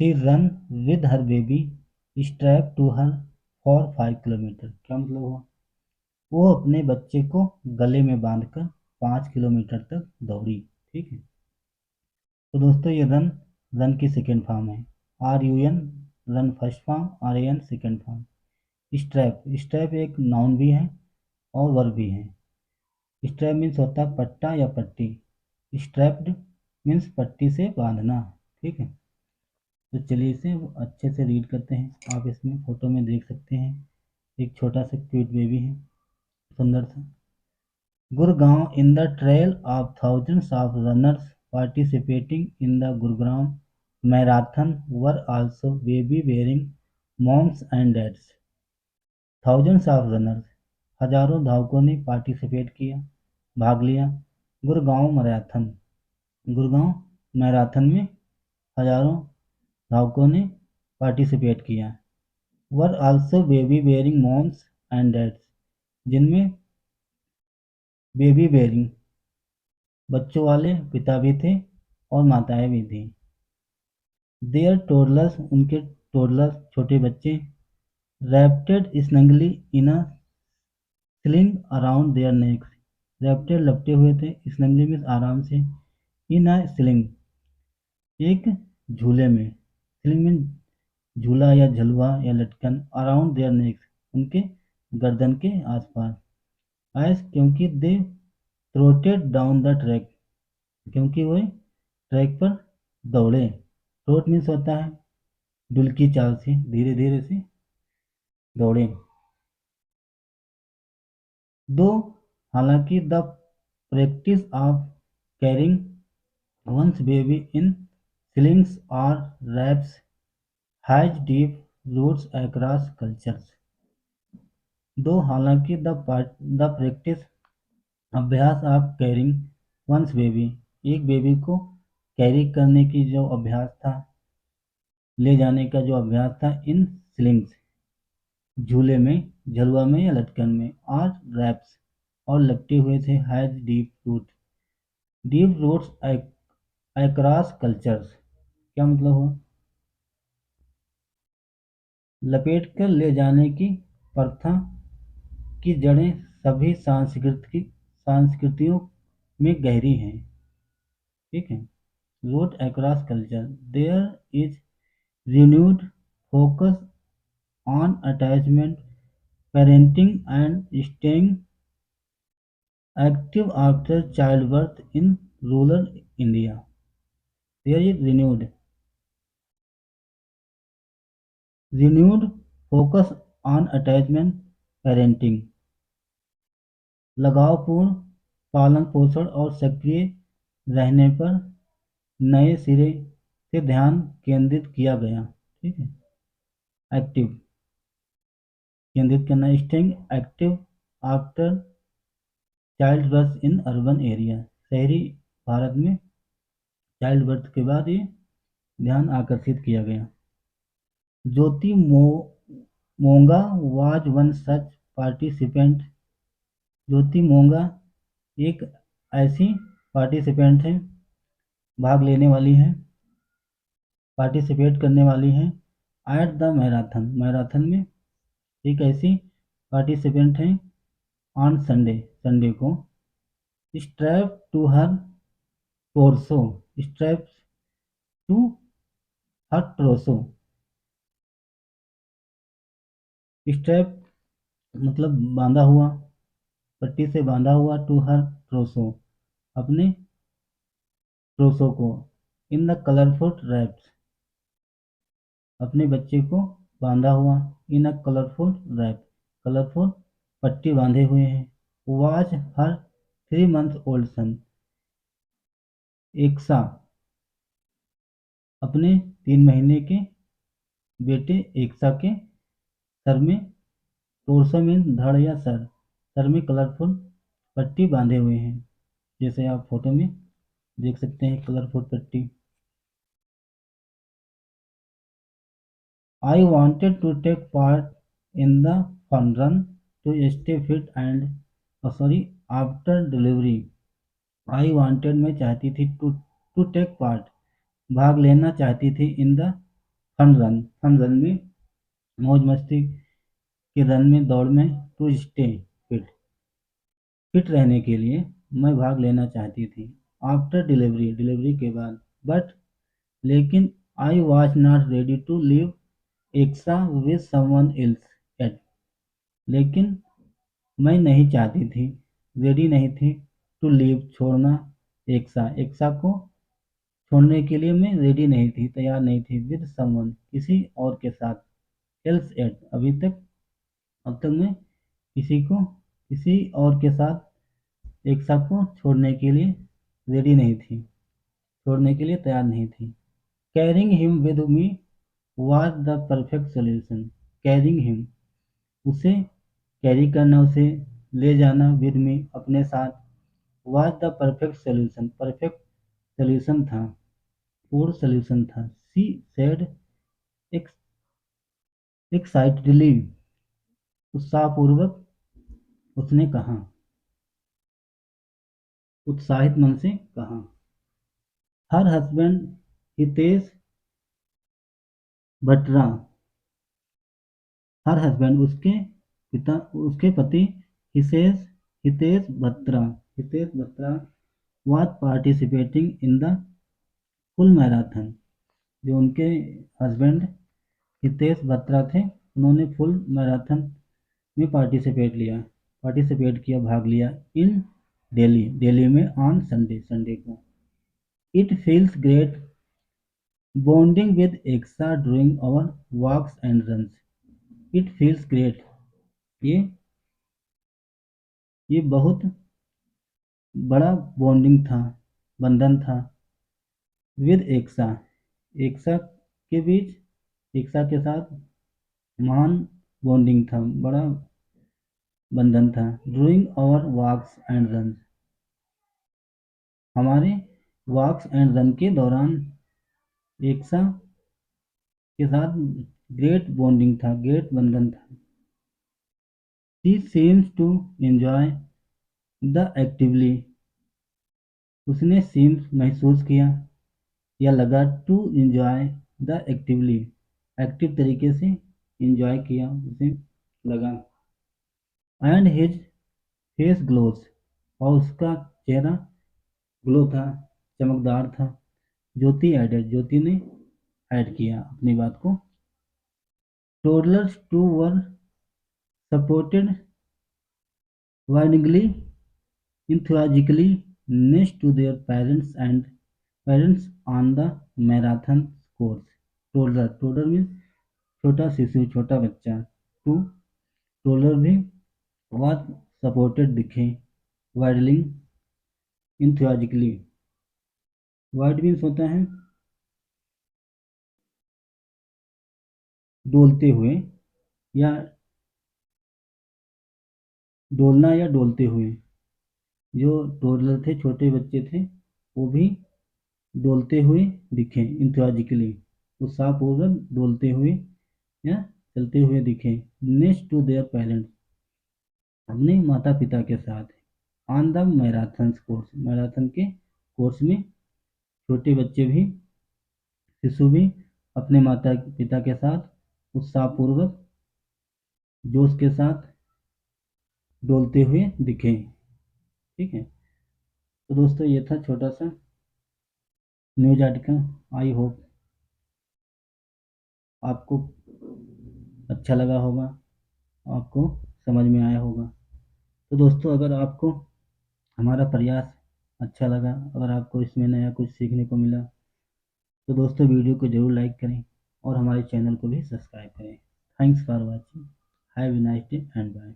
She run with her baby strap to her for 5 kilometre. क्या मतलब हुआ? वो अपने बच्चे को गले में बांधकर 5 किलोमीटर तक दौड़ी। ठीक है। तो दोस्तों ये रन, रन की सेकेंड फॉर्म है। R U N, run first form, R A N second form. Strap, strap एक नाउन भी है और वर्ब भी है। स्ट्रैप मीन्स होता है पट्टा या पट्टी। स्ट्रैप्ड मीन्स पट्टी से बांधना। ठीक है। तो चलिए इसे अच्छे से रीड करते हैं। आप इसमें फोटो में देख सकते हैं एक छोटा सा क्यूट बेबी है, सुंदर सा। Gurgaon in the trail of thousands of runners participating in the Gurgaon marathon were also baby bearing moms and dads. Thousands of runners, हजारों धावकों ने पार्टिसिपेट किया, भाग लिया गुड़गांव मैराथन, गुड़गांव मैराथन में हजारों धावकों ने पार्टिसिपेट किया। Were also baby bearing moms and dads, जिनमें बेबी बेयरिंग बच्चों वाले पिता भी थे और माताएं भी थी। देयर टोडलर्स, उनके टोडलर्स छोटे बच्चे, wrapped snugly in a sling around their necks, wrapped लपटे हुए थे, स्नगली में आराम से, इन अ स्लिंग एक झूले में, स्लिंग में झूला या झलवा या लटकन, अराउंड देयर नेक्स उनके गर्दन के आसपास, एज क्योंकि दे थ्रोटेड डाउन द ट्रैक, क्योंकि वह ट्रैक पर दौड़े। ट्रोट मीन्स होता है डुलकी चाल से, धीरे धीरे से दौड़े। दो हालांकि the practice of carrying one's baby in slings और wraps has deep roots across cultures. Though हालांकि द प्रैक्टिस अभ्यास ऑफ कैरिंग वंस बेबी, एक बेबी को कैरी करने की जो अभ्यास था, ले जाने का जो अभ्यास था, इन स्लिंग्स झूले में, झलुआ में या लटकन में, और रैप्स और लपटे हुए थे, has deep root, deep roots across cultures. क्या मतलब हुआ? लपेट कर ले जाने की प्रथा की जड़ें सभी संस्कृतियों में गहरी हैं। ठीक है। Root across culture, there is renewed focus on attachment, parenting, and staying active after childbirth in rural India. There is renewed focus on attachment, parenting, लगावपूर्ण पालन पोषण और सक्रिय रहने पर नए सिरे से ध्यान केंद्रित किया गया। ठीक है। एक्टिव केंद्रित करना, staying active after child birth in urban area, शहरी भारत में चाइल्ड बर्थ के बाद ये ध्यान आकर्षित किया गया। ज्योति मोंगा वाज वन सच पार्टिसिपेंट, ज्योति मोंगा एक ऐसी पार्टिसिपेंट है, भाग लेने वाली है, पार्टिसिपेट करने वाली है, एट द मैराथन, मैराथन में एक ऐसी पार्टिसिपेंट है, ऑन संडे, संडे को, strap to her torso, strap to her torso, strap मतलब बांधा हुआ, पट्टी से बांधा हुआ, टू हर ट्रोसो अपने ट्रोसो को, इन द कलरफुल रैप्स अपने बच्चे को बांधा हुआ, इन अ कलरफुल रैप कलरफुल पट्टी बांधे हुए हैं। Was her 3 months old son, एक सा अपने 3 महीने के बेटे एकसा के सर में, टोरसो में धड़ या सर, सर में कलरफुल पट्टी बांधे हुए हैं, जैसे आप फोटो में देख सकते हैं कलरफुल पट्टी। I wanted to take part in the fun run to stay fit and after delivery. I wanted मैं चाहती थी, to take part भाग लेना चाहती थी, in the फन रन में मौज मस्ती के रन में दौड़ में टू स्टे फिट फिट रहने के लिए मैं भाग लेना चाहती थी। आफ्टर डिलीवरी के बाद, बट लेकिन I was not ready to live Axa with someone else yet. लेकिन मैं नहीं चाहती थी, रेडी नहीं थी, टू लीव छोड़ना, एक्सा को छोड़ने के लिए मैं रेडी नहीं थी, तैयार नहीं थी, विद समवन किसी और के साथ, एल्स एट अब तक मैं किसी और के साथ एक्सा को छोड़ने के लिए रेडी नहीं थी, छोड़ने के लिए तैयार नहीं थी। Carrying him with me was the perfect solution. Carrying him, उसे कैरी करना, उसे ले जाना, विद मी अपने साथ, वाज द परफेक्ट सोल्यूशन था, पूर्ण सोल्यूशन था। शी सेड एक्साइटेडली, उत्साहपूर्वक उसने कहा, उत्साहित मन से कहा। हर हस्बैंड हितेश बटरा, हर हस्बैंड उसके पति Hitesh Hitesh Batra was participating in the full marathon. जो उनके हस्बैंड हितेश बत्रा थे, उन्होंने फुल मैराथन में पार्टिसिपेट किया, भाग लिया, इन दिल्ली में ऑन संडे को। It feels great bonding with Axa during our walks and runs. It feels great, ये ये बहुत बड़ा बॉन्डिंग था, बंधन था, विद एक्सा, एक्सा के बीच, एक्सा के साथ महान बॉन्डिंग था, बड़ा बंधन था। During our walks and run, हमारे वॉक्स एंड रन के दौरान एक्सा के साथ ग्रेट बॉन्डिंग था, ग्रेट बंधन था। She seems to enjoy the actively, उसने सीम्स महसूस किया या लगा, to enjoy the actively, active तरीके से एंजॉय किया, उसे लगा। एंड हिज फेस ग्लोस, और उसका चेहरा ग्लो था, चमकदार था। ज्योति ने ऐड किया अपनी बात को। Toddlers too were supported widely enthusiastically next to their parents on the marathon course. Toddler means छोटा शिशु, छोटा बच्चा। टू टोडलर भी बहुत सपोर्टेड दिखे, वाइडलिंग enthusiastically, वाइड मीन्स होता है डोलते हुए या डोलना या डोलते हुए। जो टोडलर थे, छोटे बच्चे थे, वो भी डोलते हुए दिखे, enthusiastically, उत्साहपूर्वक डोलते हुए या चलते हुए दिखे। नेक्स्ट टू देयर पेरेंट्स, अपने माता पिता के साथ। On the marathon course, marathon के कोर्स में छोटे बच्चे भी, शिशु भी अपने माता पिता के साथ उत्साहपूर्वक, जोश के साथ डोलते हुए दिखे। ठीक है, तो दोस्तों ये था छोटा सा न्यूज आर्टिकल। आई होप आपको अच्छा लगा होगा, आपको समझ में आया होगा। तो दोस्तों अगर आपको हमारा प्रयास अच्छा लगा, अगर आपको इसमें नया कुछ सीखने को मिला, तो दोस्तों वीडियो को ज़रूर लाइक करें और हमारे चैनल को भी सब्सक्राइब करें। Thanks for watching, have a nice day and bye.